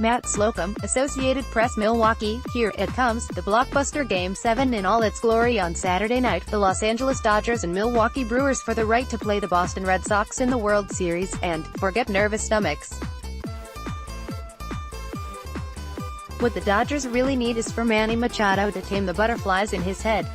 Matt Slocum, Associated Press. Milwaukee, here it comes, the blockbuster Game 7 in all its glory on Saturday night. The Los Angeles Dodgers and Milwaukee Brewers for the right to play the Boston Red Sox in the World Series, and forget nervous stomachs. What the Dodgers really need is for Manny Machado to tame the butterflies in his head.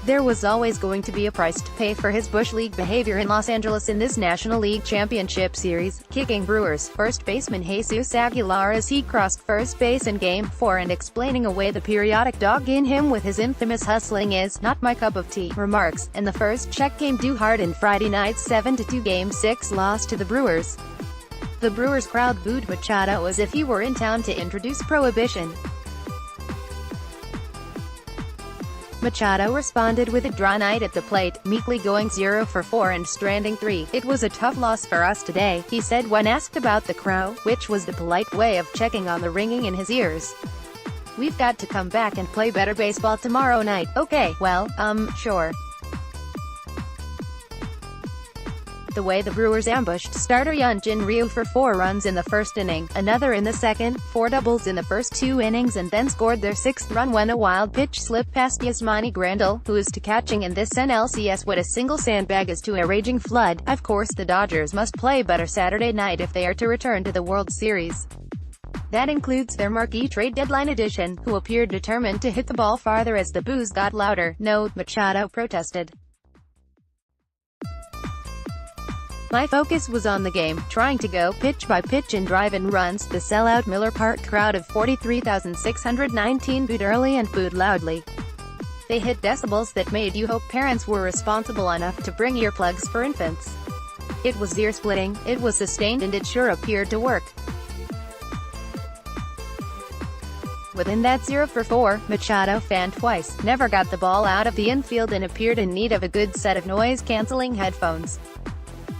There was always going to be a price to pay for his Bush League behavior in Los Angeles in this National League Championship Series, kicking Brewers first baseman Jesus Aguilar as he crossed first base in Game 4 and explaining away the periodic dog in him with his infamous "hustling is not my cup of tea" remarks, and the first check came due hard in Friday night's 7-2 Game 6 loss to the Brewers. The Brewers crowd booed Machado as if he were in town to introduce prohibition. Machado responded with a dry night at the plate, meekly going 0 for 4 and stranding 3. "It was a tough loss for us today," he said when asked about the crow, which was the polite way of checking on the ringing in his ears. "We've got to come back and play better baseball tomorrow night." "Okay, well, sure." The way the Brewers ambushed starter Hyun-Jin Ryu for 4 runs in the first inning, another in the second, 4 doubles in the first 2 innings, and then scored their 6th run when a wild pitch slipped past Yasmani Grandal, who is to catching in this NLCS what a single sandbag is to a raging flood. Of course the Dodgers must play better Saturday night if they are to return to the World Series. That includes their marquee trade deadline edition, who appeared determined to hit the ball farther as the boos got louder. "No," Machado protested. "My focus was on the game, trying to go pitch by pitch and drive in runs." The sellout Miller Park crowd of 43,619 booed early and booed loudly. They hit decibels that made you hope parents were responsible enough to bring earplugs for infants. It was ear-splitting, it was sustained, and it sure appeared to work. Within that 0 for 4, Machado fanned twice, never got the ball out of the infield, and appeared in need of a good set of noise-canceling headphones.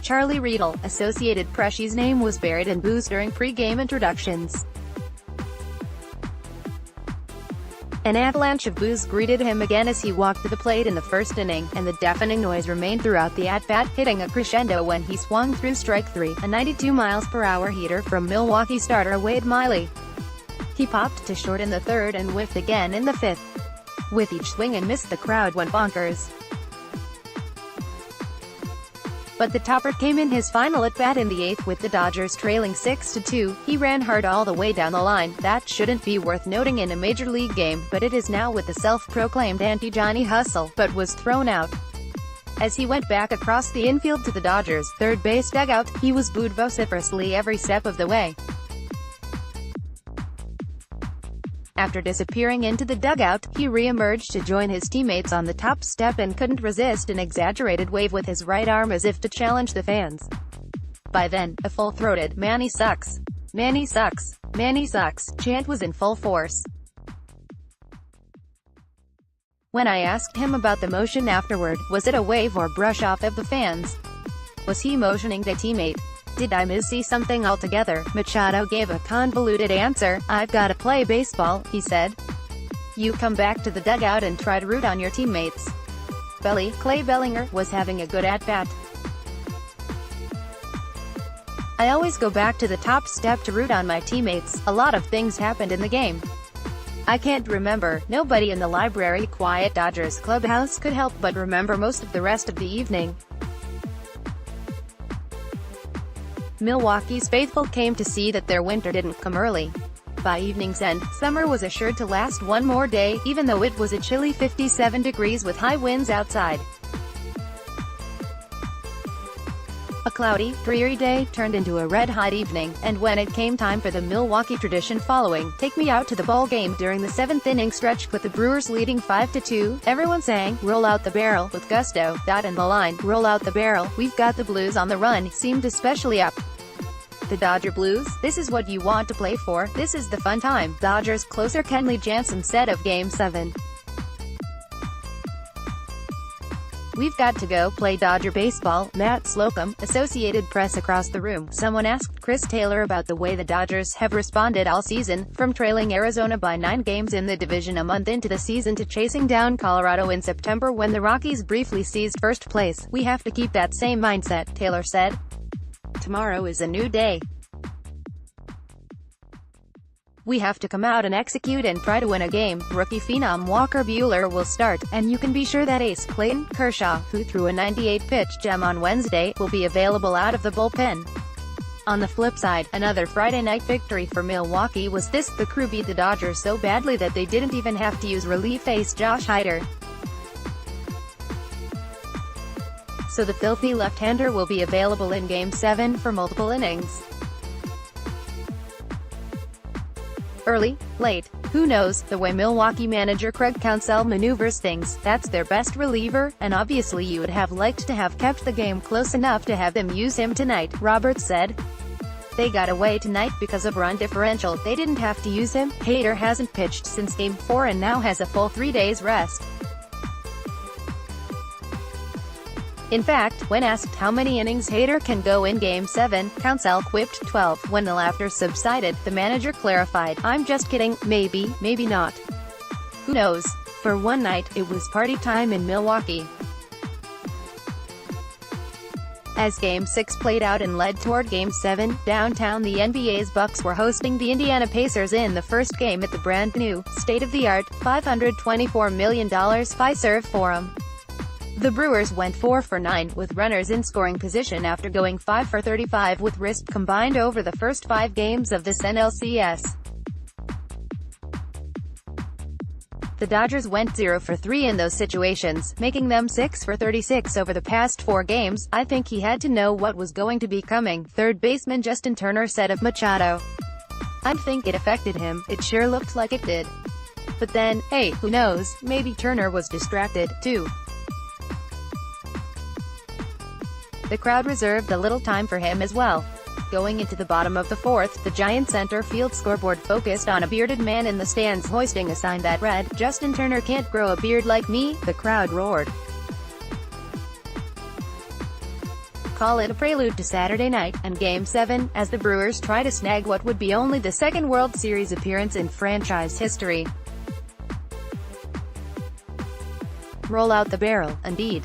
Charlie Riedel, Associated Press's name was buried in boos during pre-game introductions. An avalanche of boos greeted him again as he walked to the plate in the first inning, and the deafening noise remained throughout the at-bat, hitting a crescendo when he swung through strike 3, a 92 mph heater from Milwaukee starter Wade Miley. He popped to short in the third and whiffed again in the fifth. With each swing and miss, the crowd went bonkers. But the topper came in his final at-bat in the 8th with the Dodgers trailing 6-2. He ran hard all the way down the line. That shouldn't be worth noting in a major league game, but it is now with the self-proclaimed anti-Johnny Hustle, but was thrown out. As he went back across the infield to the Dodgers' third base dugout, he was booed vociferously every step of the way. After disappearing into the dugout, he re-emerged to join his teammates on the top step and couldn't resist an exaggerated wave with his right arm as if to challenge the fans. By then, a full-throated "Manny sucks! Manny sucks! Manny sucks!" chant was in full force. When I asked him about the motion afterward, was it a wave or brush off of the fans? Was he motioning to a teammate? Did I miss something altogether? Machado gave a convoluted answer. "I've gotta play baseball," he said. "You come back to the dugout and try to root on your teammates." Clay Bellinger, was having a good at-bat. "I always go back to the top step to root on my teammates. A lot of things happened in the game. I can't remember. Nobody in the library, quiet Dodgers clubhouse could help but remember most of the rest of the evening." Milwaukee's faithful came to see that their winter didn't come early. By evening's end, summer was assured to last one more day, even though it was a chilly 57 degrees with high winds outside. A cloudy, dreary day turned into a red-hot evening, and when it came time for the Milwaukee tradition following, "Take me out to the ball game," during the 7th inning stretch with the Brewers leading 5-2, everyone sang "Roll out the barrel" with gusto. And the line, "Roll out the barrel, we've got the Blues on the run," seemed especially apt. The Dodger Blues, this is what you want to play for, this is the fun time, Dodgers closer Kenley Jansen said of Game 7. "We've got to go play Dodger baseball." Matt Slocum, Associated Press across the room. Someone asked Chris Taylor about the way the Dodgers have responded all season, from trailing Arizona by 9 games in the division a month into the season to chasing down Colorado in September when the Rockies briefly seized first place. "We have to keep that same mindset," Taylor said. Tomorrow is a new day. We have to come out and execute and try to win a game. Rookie phenom Walker Buehler will start, and you can be sure that ace Clayton Kershaw, who threw a 98-pitch gem on Wednesday, will be available out of the bullpen. On the flip side, another Friday night victory for Milwaukee was this. The crew beat the Dodgers so badly that they didn't even have to use relief ace Josh Hader. So the filthy left-hander will be available in Game 7 for multiple innings. Early, late, who knows? The way Milwaukee manager Craig Counsell maneuvers things, that's their best reliever, and obviously you would have liked to have kept the game close enough to have them use him tonight, Roberts said. They got away tonight because of run differential. They didn't have to use him. Hader hasn't pitched since Game 4 and now has a full 3 days rest. In fact, when asked how many innings Hader can go in Game 7, Counsell quipped 12. When the laughter subsided, the manager clarified, "I'm just kidding, maybe, maybe not. Who knows?" For one night, it was party time in Milwaukee. As Game 6 played out and led toward Game 7, downtown the NBA's Bucks were hosting the Indiana Pacers in the first game at the brand-new, state-of-the-art, $524 million Fiserv Forum. The Brewers went 4 for 9, with runners in scoring position after going 5 for 35 with rest combined over the first 5 games of this NLCS. The Dodgers went 0 for 3 in those situations, making them 6 for 36 over the past 4 games. "I think he had to know what was going to be coming," third baseman Justin Turner said of Machado. "I think it affected him, it sure looked like it did. But then, hey, who knows, maybe Turner was distracted, too." The crowd reserved a little time for him as well. Going into the bottom of the 4th, the giant center field scoreboard focused on a bearded man in the stands hoisting a sign that read, "Justin Turner can't grow a beard like me." The crowd roared. Call it a prelude to Saturday night, and Game 7, as the Brewers try to snag what would be only the second World Series appearance in franchise history. Roll out the barrel, indeed.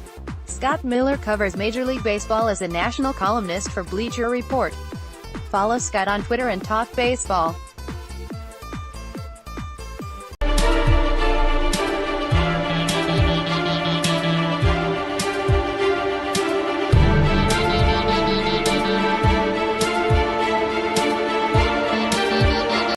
Scott Miller covers Major League Baseball as a national columnist for Bleacher Report. Follow Scott on Twitter and talk baseball.